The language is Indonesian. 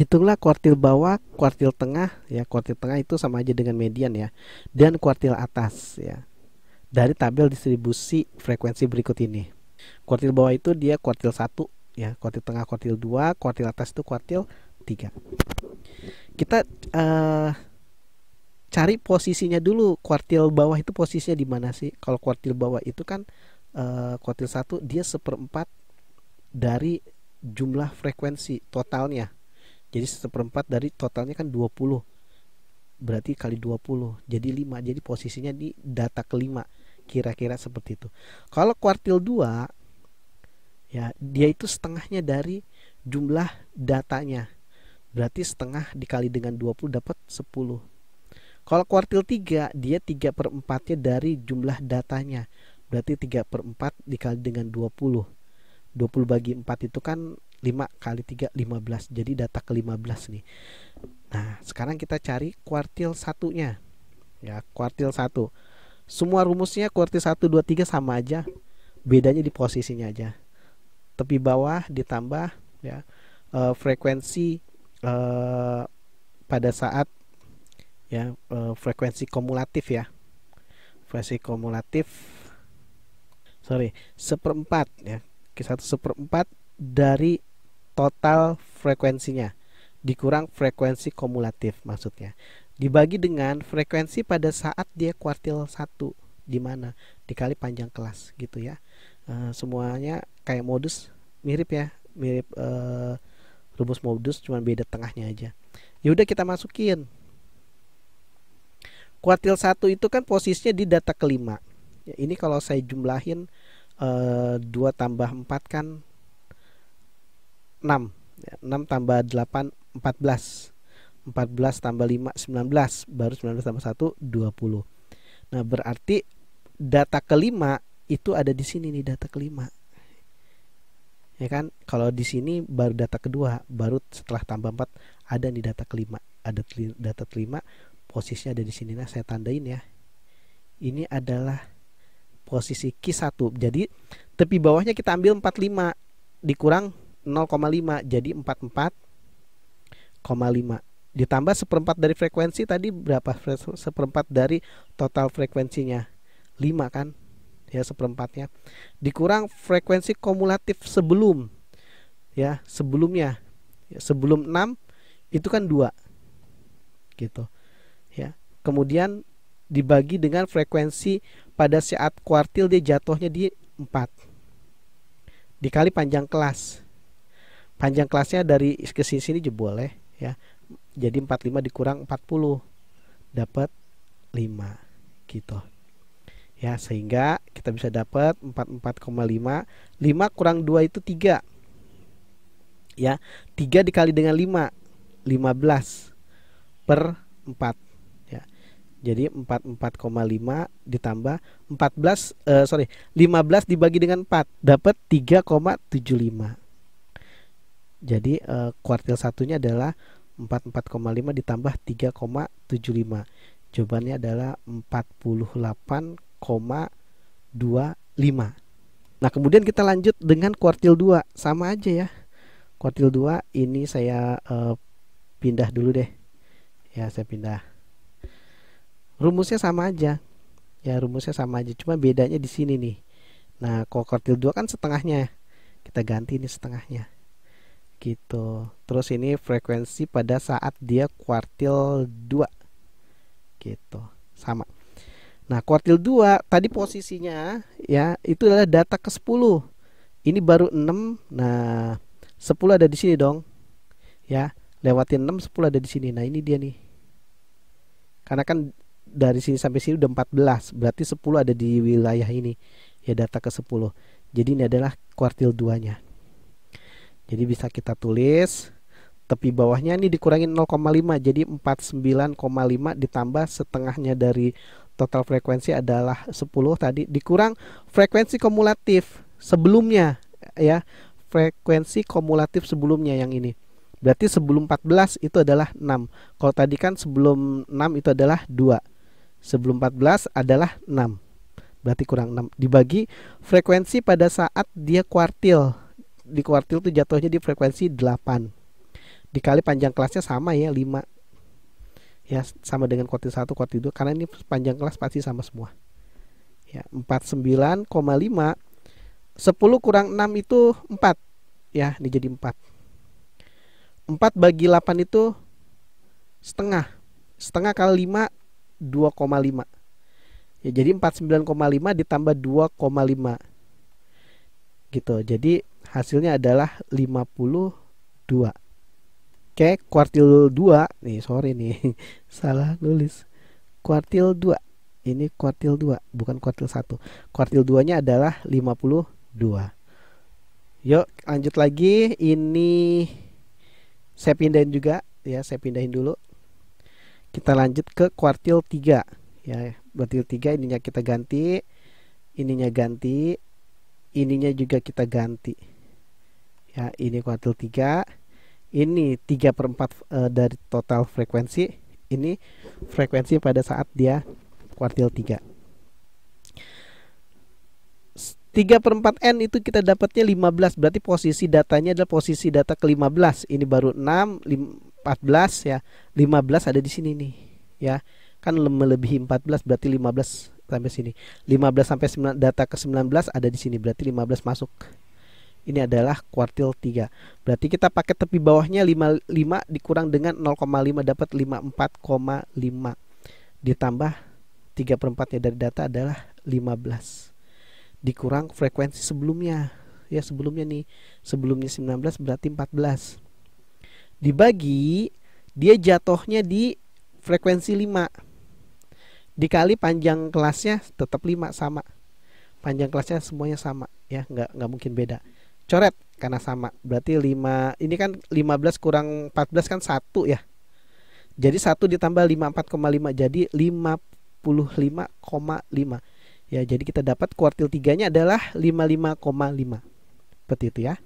Hitunglah kuartil bawah, kuartil tengah ya. Kuartil tengah itu sama aja dengan median ya. Dan kuartil atas ya. Dari tabel distribusi frekuensi berikut ini. Kuartil bawah itu dia kuartil 1 ya, kuartil tengah kuartil 2, kuartil atas itu kuartil 3. Kita cari posisinya dulu. Kuartil bawah itu posisinya di mana sih? Kalau kuartil bawah itu kan kuartil 1 dia seperempat dari jumlah frekuensi totalnya. Jadi seperempat dari totalnya kan 20. Berarti kali 20 jadi 5. Jadi posisinya di data kelima. Kira-kira seperti itu. Kalau kuartil 2 ya, dia itu setengahnya dari jumlah datanya. Berarti setengah dikali dengan 20 dapat 10. Kalau kuartil 3 dia 3/4-nya dari jumlah datanya. Berarti 3/4 dikali dengan 20. 20 bagi 4 itu kan 5 kali 3 15. Jadi data ke-15 nih. Nah, sekarang kita cari kuartil satunya. Ya, kuartil 1. Semua rumusnya kuartil 1 2 3 sama aja. Bedanya di posisinya aja. Tepi bawah ditambah ya frekuensi pada saat ya frekuensi kumulatif ya. Frekuensi kumulatif seperempat ya. 1/4 dari total frekuensinya dikurang frekuensi kumulatif maksudnya. Dibagi dengan frekuensi pada saat dia kuartil 1 di mana dikali panjang kelas gitu ya. Semuanya kayak modus mirip ya, mirip rumus modus cuma beda tengahnya aja. Ya udah kita masukin. Kuartil 1 itu kan posisinya di data kelima. Ya, ini kalau saya jumlahin 2 tambah 4 kan 6 ya, 6 tambah 8 14. 14 tambah 5 19. Baru 19 tambah 1 20. Nah berarti data kelima itu ada di sini nih, data kelima ya kan. Kalau di sini baru data kedua, baru setelah tambah 4 ada nih data kelima. Ada data kelima, posisinya ada di sini. Nah saya tandain ya, ini adalah posisi Q1. Jadi tepi bawahnya kita ambil 45 dikurang 0,5 jadi 44,5 ditambah seperempat dari frekuensi tadi berapa? Seperempat dari total frekuensinya 5 kan ya, seperempatnya dikurang frekuensi kumulatif sebelum ya, sebelumnya ya, sebelum 6 itu kan 2 gitu ya. Kemudian dibagi dengan frekuensi pada saat kuartil dia jatuhnya di 4 dikali panjang kelas. Panjang kelasnya dari ke sini juga boleh ya. Jadi 45 dikurang 40 dapat 5 gitu. Ya, sehingga kita bisa dapat 44,5. 5 kurang 2 itu 3. Ya, 3 dikali dengan 5 15 per 4 ya. Jadi 44,5 ditambah 15 dibagi dengan 4 dapat 3,75. Jadi kuartil satunya adalah 44,5 ditambah 3,75. Jawabannya adalah 48,25. Nah, kemudian kita lanjut dengan kuartil 2. Sama aja ya. Kuartil 2 ini saya pindah dulu deh. Ya, saya pindah. Rumusnya sama aja. Ya, rumusnya sama aja, cuma bedanya di sini nih. Nah, kalau kuartil 2 kan setengahnya. Kita ganti nih setengahnya. Gitu. Terus ini frekuensi pada saat dia kuartil 2. Gitu. Sama. Nah, kuartil 2 tadi posisinya ya, itu adalah data ke-10. Ini baru 6. Nah, 10 ada di sini dong. Ya, lewatin 6, 10 ada di sini. Nah, ini dia nih. Karena kan dari sini sampai sini udah 14, berarti 10 ada di wilayah ini. Ya, data ke-10. Jadi ini adalah kuartil 2-nya. Jadi bisa kita tulis tepi bawahnya ini dikurangin 0,5 jadi 49,5 ditambah setengahnya dari total frekuensi adalah 10 tadi dikurang frekuensi kumulatif sebelumnya ya. Frekuensi kumulatif sebelumnya yang ini. Berarti sebelum 14 itu adalah 6. Kalau tadi kan sebelum 6 itu adalah 2. Sebelum 14 adalah 6. Berarti kurang 6 dibagi frekuensi pada saat dia kuartil. Di kuartil itu jatuhnya di frekuensi 8. dikali panjang kelasnya sama ya 5. Ya, sama dengan kuartil 1, kuartil 2 karena ini panjang kelas pasti sama semua. Ya, 49,5. 10 kurang 6 itu 4. Ya, ini jadi 4. 4 bagi 8 itu setengah. Setengah kali 5 2,5. Ya, jadi 49,5 ditambah 2,5. Gitu. Jadi hasilnya adalah 52. Oke, kuartil 2 nih, sorry nih. Salah nulis. Kuartil 2. Ini kuartil 2, bukan kuartil 1. Kuartil 2-nya adalah 52. Yuk, lanjut lagi. Ini saya pindahin juga ya, saya pindahin dulu. Kita lanjut ke kuartil 3. Ya, kuartil 3 ininya kita ganti. Ininya ganti. Ininya juga kita ganti. Ya, ini kuartil 3. Ini 3/4 dari total frekuensi. Ini frekuensi pada saat dia kuartil 3. 3/4 N itu kita dapatnya 15. Berarti posisi datanya adalah posisi data ke-15. Ini baru 6, 14 ya. 15 ada di sini nih. Ya. Kan melebihi 14 berarti 15 sampai sini. 15 sampai 9, data ke-19 ada di sini. Berarti 15 masuk. Ini adalah kuartil 3. Berarti kita pakai tepi bawahnya 5 dikurang dengan 0,5 dapat 54,5. Ditambah 3/4-nya dari data adalah 15. Dikurang frekuensi sebelumnya. Ya, sebelumnya nih. Sebelumnya 19 berarti 14. Dibagi, dia jatuhnya di frekuensi 5. Dikali panjang kelasnya tetap 5 sama. Panjang kelasnya semuanya sama ya, nggak mungkin beda. Coret karena sama. Berarti 5 ini kan 15 kurang 14 kan 1 ya. Jadi 1 ditambah 54,5 jadi 55,5. Ya, jadi kita dapat kuartil 3-nya adalah 55,5. Seperti itu ya.